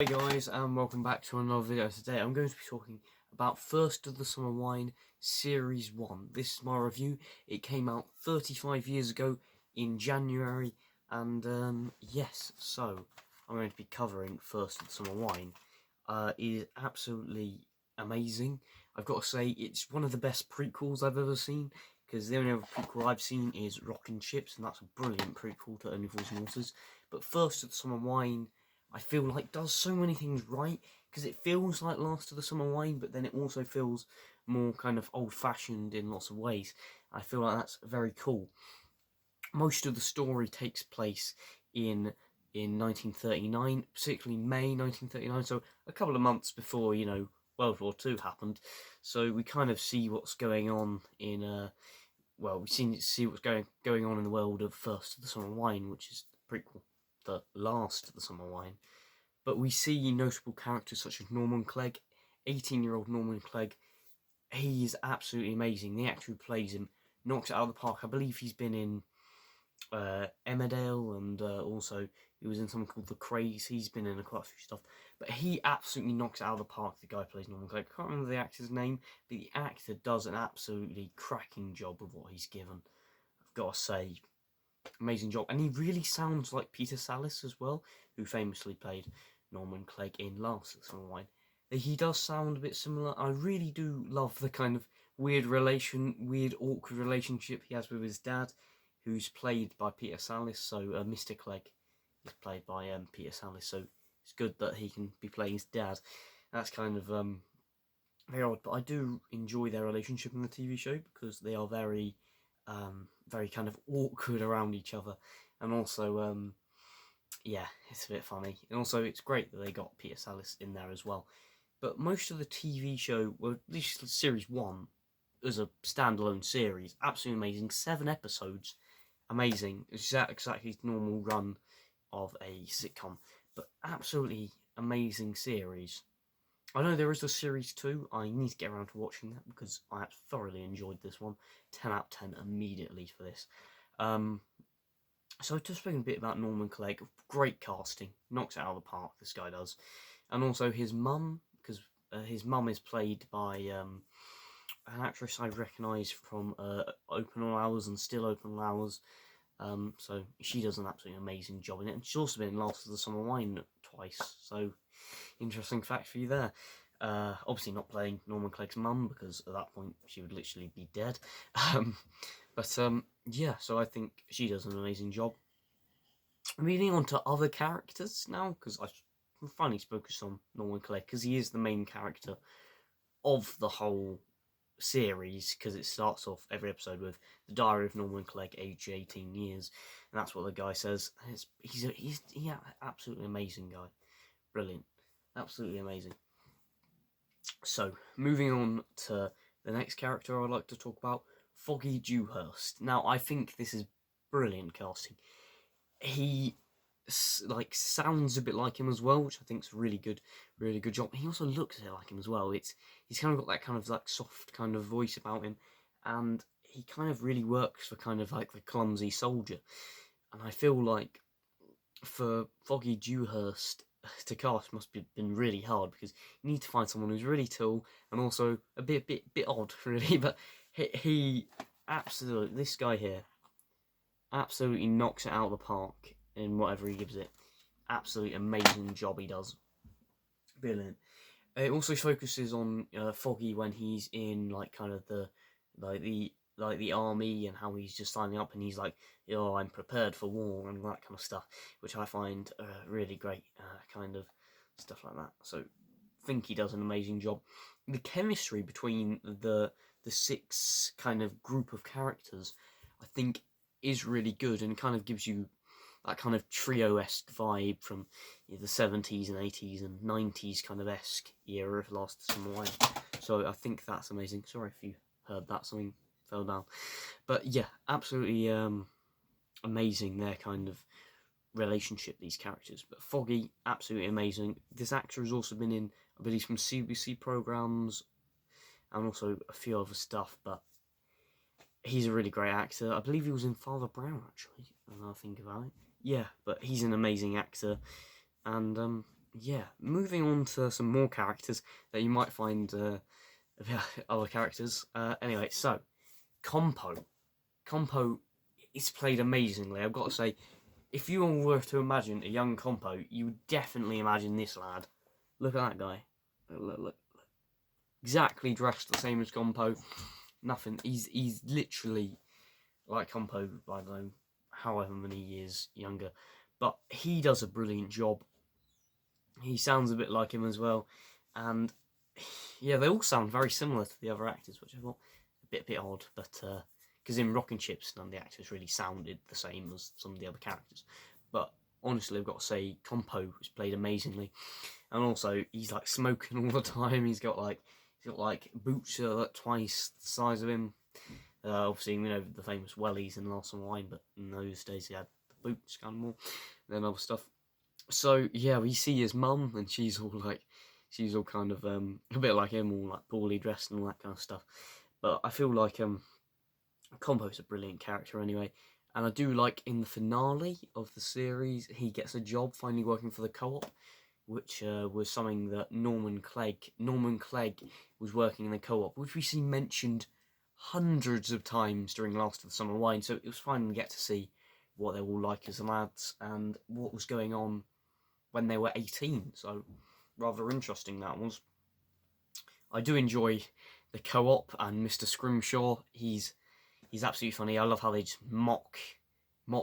Hey guys, and welcome back to another video. Today I'm going to be talking about First of the Summer Wine Series 1. This is my review. It came out 35 years ago in January, and yes, so I'm going to be covering First of the Summer Wine. It is absolutely amazing. I've got to say, it's one of the best prequels I've ever seen, because the only other prequel I've seen is Rockin' Ships, and that's a brilliant prequel to Only Fools and Horses. But First of the Summer Wine, I feel like does so many things right, because it feels like Last of the Summer Wine, but then it also feels more kind of old-fashioned in lots of ways. I feel like that's very cool. Most of the story takes place in 1939, particularly May 1939, so a couple of months before, World War II happened. So we kind of see what's going on in, we see what's going on in the world of First of the Summer Wine, which is the prequel, the Last of the Summer Wine. But we see notable characters such as Norman Clegg, 18-year-old Norman Clegg. He is absolutely amazing. The actor who plays him knocks it out of the park. I believe he's been in Emmerdale, and also he was in something called The Craze. He's been in quite a few stuff. But he absolutely knocks it out of the park, the guy who plays Norman Clegg. I can't remember the actor's name, but the actor does an absolutely cracking job of what he's given. I've got to say, amazing job. And he really sounds like Peter Sallis as well, who famously played Norman Clegg in Last of the Summer Wine. He does sound a bit similar. I really do love the kind of weird, awkward relationship he has with his dad, who's played by Peter Sallis. So Mr. Clegg is played by Peter Sallis. So it's good that he can be playing his dad. That's kind of very odd, but I do enjoy their relationship in the TV show because they are very kind of awkward around each other, and also yeah, it's a bit funny. And also, it's great that they got Peter Sallis in there as well. But most of the TV show, well, at least Series 1, as a standalone series, absolutely amazing. 7 episodes, amazing. It's exactly the normal run of a sitcom, but absolutely amazing series. I know there is a Series 2. I need to get around to watching that because I thoroughly enjoyed this one. 10 out of 10 immediately for this. So just speaking a bit about Norman Clegg, great casting, knocks it out of the park, this guy does. And also his mum, because his mum is played by an actress I recognise from Open All Hours and Still Open All Hours. So she does an absolutely amazing job in it. And she's also been in Last of the Summer Wine twice, so interesting fact for you there. Obviously not playing Norman Clegg's mum, because at that point she would literally be dead. Yeah, so I think she does an amazing job. Moving on to other characters now, because I'm finally focused on Norman Clegg, because he is the main character of the whole series, because it starts off every episode with the diary of Norman Clegg, age 18 years, and that's what the guy says. He's absolutely amazing guy, brilliant, absolutely amazing. So moving on to the next character I'd like to talk about, Foggy Dewhurst. Now I think this is brilliant casting. He sounds a bit like him as well, which I think is really good job. He also looks a bit like him as well. He's kind of got that kind of like soft kind of voice about him, and he kind of really works for kind of like the clumsy soldier. And I feel like for Foggy Dewhurst to cast must have been really hard, because you need to find someone who's really tall and also a bit odd, really. But he absolutely, this guy here absolutely knocks it out of the park in whatever he gives it. Absolutely amazing job he does. Brilliant. It also focuses on Foggy when he's in like kind of the army, and how he's just signing up and he's like, oh, I'm prepared for war and that kind of stuff, which I find really great, kind of stuff like that. So I think he does an amazing job. The chemistry between the 6 kind of group of characters, I think, is really good, and kind of gives you that kind of trio-esque vibe from the 70s and 80s and 90s kind of esque era of Last of Summer Wine. So I think that's amazing. Sorry if you heard that, something fell down. But yeah, absolutely amazing, their kind of relationship, these characters. But Foggy, absolutely amazing. This actor has also been in, I believe, some CBC programmes and also a few other stuff, but he's a really great actor. I believe he was in Father Brown, actually, now I think about it. Yeah, but he's an amazing actor, and yeah, moving on to some more characters that you might find other characters. Anyway, so Compo. Compo is played amazingly. I've got to say, if you all were to imagine a young Compo, you would definitely imagine this lad. Look at that guy. Look. Exactly dressed the same as Compo. Nothing. He's literally like Compo, I don't know, however many years younger. But he does a brilliant job. He sounds a bit like him as well. And yeah, they all sound very similar to the other actors, which I thought a bit odd. But because in Rockin' Chips, none of the actors really sounded the same as some of the other characters. But honestly, I've got to say, Compo was played amazingly. And also, he's like smoking all the time. He's got like boots like twice the size of him. Obviously, you know the famous wellies in Last Summer Wine, but in those days he had the boots kind of more than other stuff. So yeah, we see his mum, and she's all kind of a bit like him, all like poorly dressed and all that kind of stuff. But I feel like Compo's a brilliant character anyway, and I do like in the finale of the series he gets a job finally working for the Co-op, which was something that Norman Clegg was working in the Co-op, which we see mentioned hundreds of times during Last of the Summer Wine. So it was fun to get to see what they were all like as lads and what was going on when they were 18. So rather interesting that was. I do enjoy the Co-op and Mr. Scrimshaw. He's absolutely funny. I love how they just mock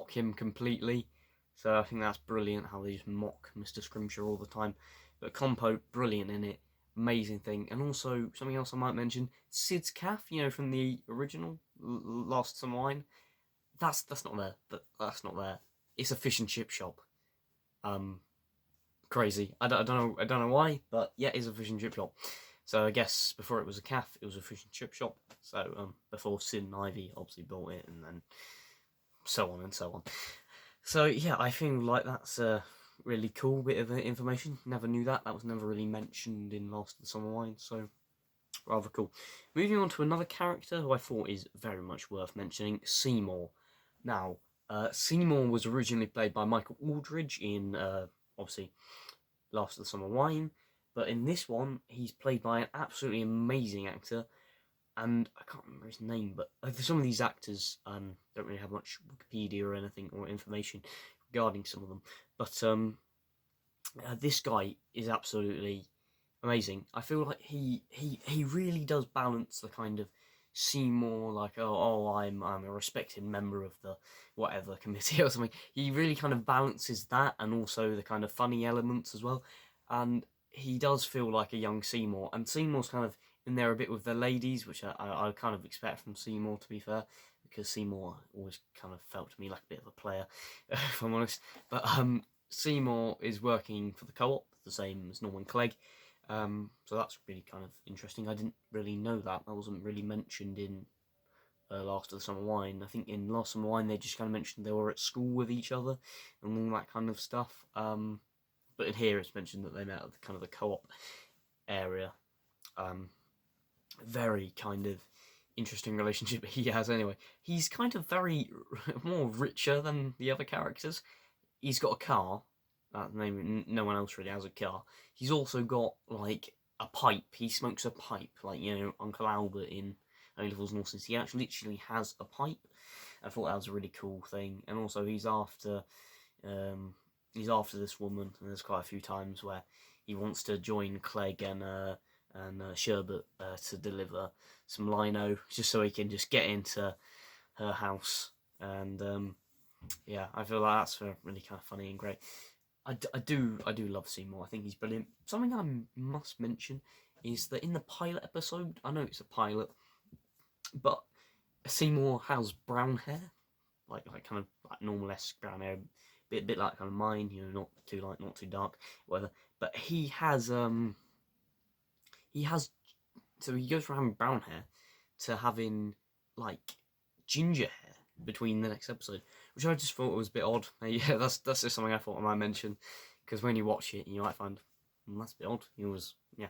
him completely. So I think that's brilliant how they just mock Mr. Scrimshaw all the time. But Compo, brilliant in it. Amazing thing. And also, something else I might mention, Sid's Calf, you know, from the original Last Summer Wine. That's not there. That's not there. It's a fish and chip shop. Crazy. I don't know why, but yeah, it's a fish and chip shop. So I guess before it was a calf, it was a fish and chip shop. So before Sid and Ivy obviously bought it, and then so on and so on. So yeah, I feel like that's a really cool bit of information. Never knew that. That was never really mentioned in Last of the Summer Wine, so rather cool. Moving on to another character who I thought is very much worth mentioning, Seymour. Now, Seymour was originally played by Michael Aldridge in, obviously, Last of the Summer Wine, but in this one, he's played by an absolutely amazing actor, and I can't remember his name, but some of these actors don't really have much Wikipedia or anything or information regarding some of them, but this guy is absolutely amazing. I feel like he really does balance the kind of Seymour, like I'm a respected member of the whatever committee or something. He really kind of balances that and also the kind of funny elements as well. And he does feel like a young Seymour, and Seymour's kind of in there a bit with the ladies, which I kind of expect from Seymour, to be fair, because Seymour always kind of felt to me like a bit of a player, if I'm honest. But Seymour is working for the Co-op, the same as Norman Clegg. So that's really kind of interesting. I didn't really know that. That wasn't really mentioned in Last of the Summer Wine. I think in Last Summer Wine they just kind of mentioned they were at school with each other and all that kind of stuff. But in here it's mentioned that they met at kind of the Co-op area. Very kind of interesting relationship he has anyway. He's kind of very more richer than the other characters. He's got a car. No one else really has a car. He's also got like a pipe. He smokes a pipe, like, you know, Uncle Albert in Only Fools and Horses. He actually literally has a pipe. I thought that was a really cool thing. And also he's after this woman, and there's quite a few times where he wants to join Clegg and Sherbet to deliver some lino, just so he can just get into her house. And yeah, I feel like that's really kind of funny and great. I do love Seymour. I think he's brilliant. Something I must mention is that in the pilot episode, I know it's a pilot, but Seymour has brown hair, like kind of like normal-esque brown hair, bit like kind of mine, you know, not too light, not too dark, whatever. But he has so he goes from having brown hair to having like ginger hair between the next episode, which I just thought was a bit odd. Yeah, that's just something I thought I might mention, because when you watch it, you might find that's a bit odd. He was, yeah,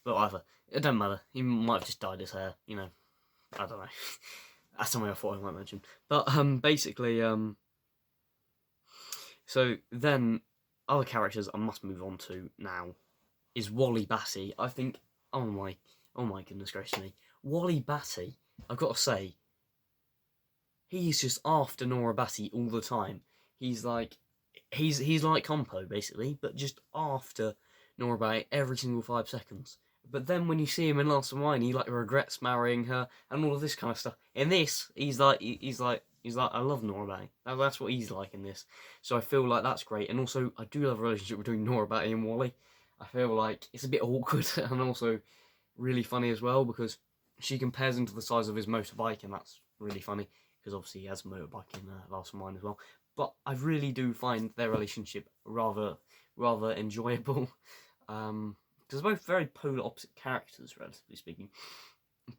but whatever. It doesn't matter. He might have just dyed his hair. You know, I don't know. That's something I thought I might mention. But basically, so then other characters I must move on to now is Wally Batty. I think, oh my goodness gracious me, Wally Batty. I've got to say, he's just after Nora Batty all the time. He's like, he's like Compo basically, but just after Nora Batty every single 5 seconds. But then when you see him in Last of Mine, he like regrets marrying her and all of this kind of stuff. In this, he's like, I love Nora Batty. That's what he's like in this. So I feel like that's great. And also, I do love a relationship between Nora Batty and Wally. I feel like it's a bit awkward and also really funny as well because she compares him to the size of his motorbike, and that's really funny because obviously he has a motorbike in Last of Mine as well. But I really do find their relationship rather enjoyable. Because they're both very polar opposite characters, relatively speaking.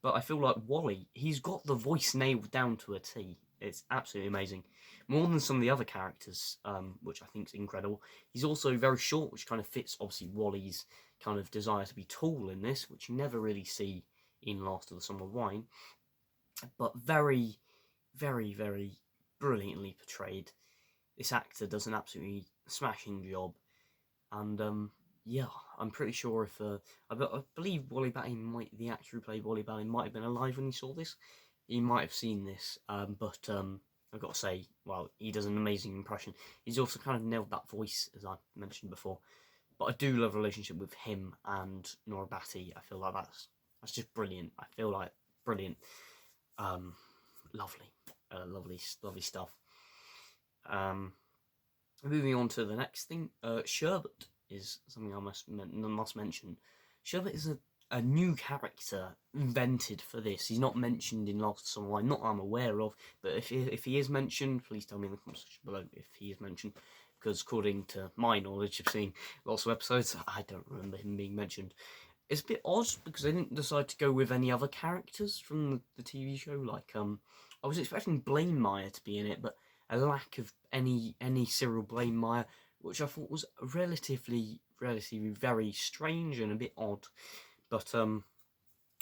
But I feel like Wally, he's got the voice nailed down to a T. It's absolutely amazing. More than some of the other characters, which I think is incredible. He's also very short, which kind of fits, obviously, Wally's kind of desire to be tall in this, which you never really see in Last of the Summer Wine. But very, very, very brilliantly portrayed. This actor does an absolutely smashing job. And, yeah, I'm pretty sure if I believe Wally Batty the actor who played Wally Batty might have been alive when he saw this. He might have seen this, but I've got to say, well, he does an amazing impression. He's also kind of nailed that voice, as I mentioned before. But I do love the relationship with him and Nora Batty. I feel like that's just brilliant. I feel like brilliant, lovely, lovely stuff. Moving on to the next thing, Sherbet is something I must mention. Sherbet is a new character invented for this. He's not mentioned in Last of Summer Wine, not I'm aware of, but if he is mentioned, please tell me in the comments section below if he is mentioned, because according to my knowledge of seeing lots of episodes, I don't remember him being mentioned. It's a bit odd because they didn't decide to go with any other characters from the TV show. Like, I was expecting Blaine-Meyer to be in it, but a lack of any Cyril Blaine-Meyer, which I thought was relatively very strange and a bit odd. But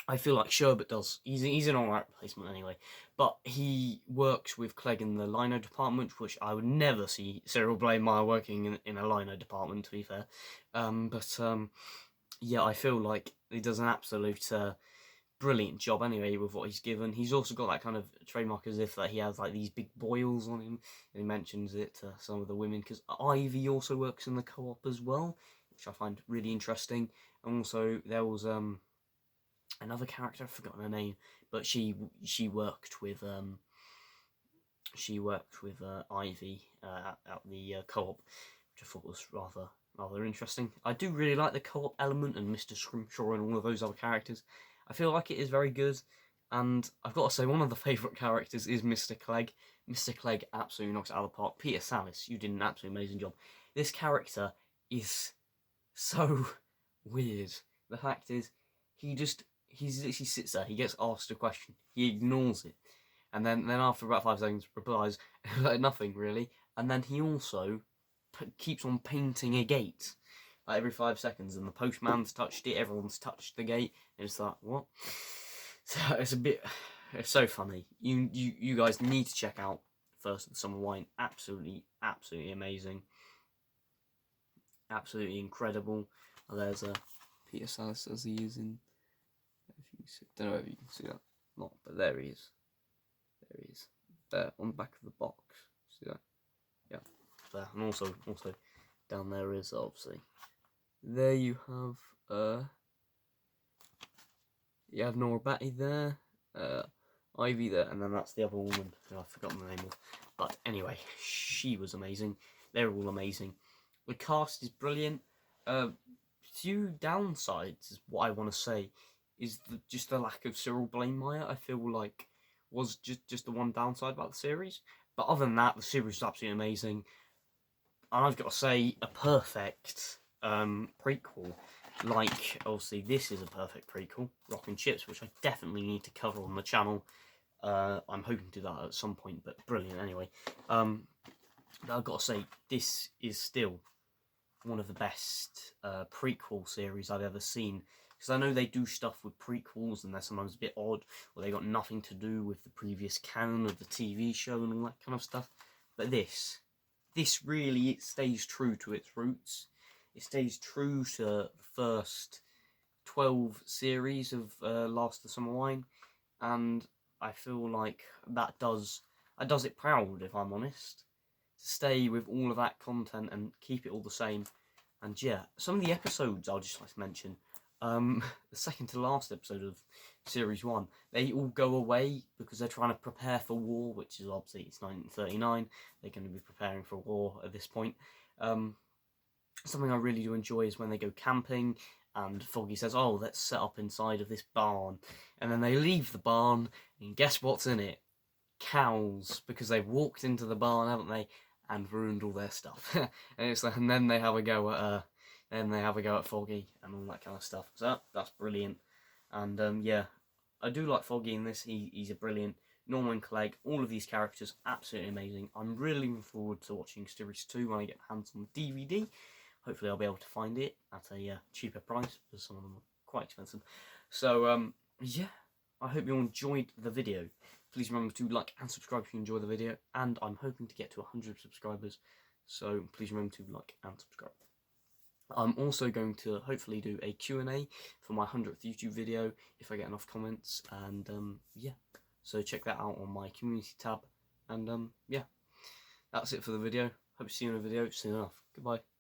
I feel like Sherbet does. He's an alright replacement anyway. But he works with Clegg in the lino department, which I would never see Cyril Blaine-Meyer working in a lino department, to be fair. Yeah, I feel like he does an absolute brilliant job anyway with what he's given. He's also got that kind of trademark as if that he has like these big boils on him, and he mentions it to some of the women because Ivy also works in the co-op as well, which I find really interesting. And also there was another character, I've forgotten her name, but she worked with Ivy at the co-op, which I thought was rather interesting. I do really like the co-op element and Mr. Scrimshaw and all of those other characters. I feel like it is very good, and I've got to say one of the favourite characters is Mr. Clegg. Mr. Clegg absolutely knocks it out of the park. Peter Sallis, you did an absolutely amazing job. This character is so weird. The fact is, he literally sits there, he gets asked a question, he ignores it, and then after about 5 seconds replies, nothing really, and then he also keeps on painting a gate like every 5 seconds, and the postman's touched it, everyone's touched the gate, and it's like, what? So it's so funny. You guys need to check out First of the Summer Wine. Absolutely amazing. Absolutely incredible. Oh, there's a Peter Sallis as he is in. Don't know if you can see that. Not, but there he is. There he is. There on the back of the box. See that? Yeah. There. And also down there is obviously. There you have Nora Batty there, Ivy there, and then that's the other woman who I've forgotten the name of. But anyway, she was amazing. They're all amazing. The cast is brilliant. Few downsides is what I want to say is just the lack of Cyril Blaine-Meyer. I feel like was just the one downside about the series. But other than that, the series is absolutely amazing. And I've got to say, a perfect prequel. Like, obviously, this is a perfect prequel, Rock and Chips, which I definitely need to cover on the channel. I'm hoping to do that at some point, but brilliant anyway. I've got to say, this is still one of the best prequel series I've ever seen. Because I know they do stuff with prequels, and they're sometimes a bit odd, or they got nothing to do with the previous canon of the TV show and all that kind of stuff. But this this really, it stays true to its roots. It stays true to the first 12 series of Last of the Summer Wine, and I feel like that does it proud, if I'm honest, to stay with all of that content and keep it all the same. And yeah, some of the episodes I'll just like to mention. The second to last episode of Series 1, they all go away because they're trying to prepare for war, which is obviously, it's 1939, they're going to be preparing for war at this point. Something I really do enjoy is when they go camping, and Foggy says, oh, let's set up inside of this barn. And then they leave the barn, and guess what's in it? Cows, because they've walked into the barn, haven't they, and ruined all their stuff. And then they have a go at Foggy and all that kind of stuff. So that's brilliant. And yeah, I do like Foggy in this. He's a brilliant. Norman Clegg, all of these characters, absolutely amazing. I'm really looking forward to watching Series 2 when I get my hands on the DVD. Hopefully I'll be able to find it at a cheaper price, because some of them are quite expensive. So, yeah, I hope you all enjoyed the video. Please remember to like and subscribe if you enjoy the video, and I'm hoping to get to 100 subscribers, so please remember to like and subscribe. I'm also going to hopefully do a Q&A for my 100th YouTube video if I get enough comments, and yeah, so check that out on my community tab, and yeah, that's it for the video. Hope to see you in a video soon enough. Goodbye.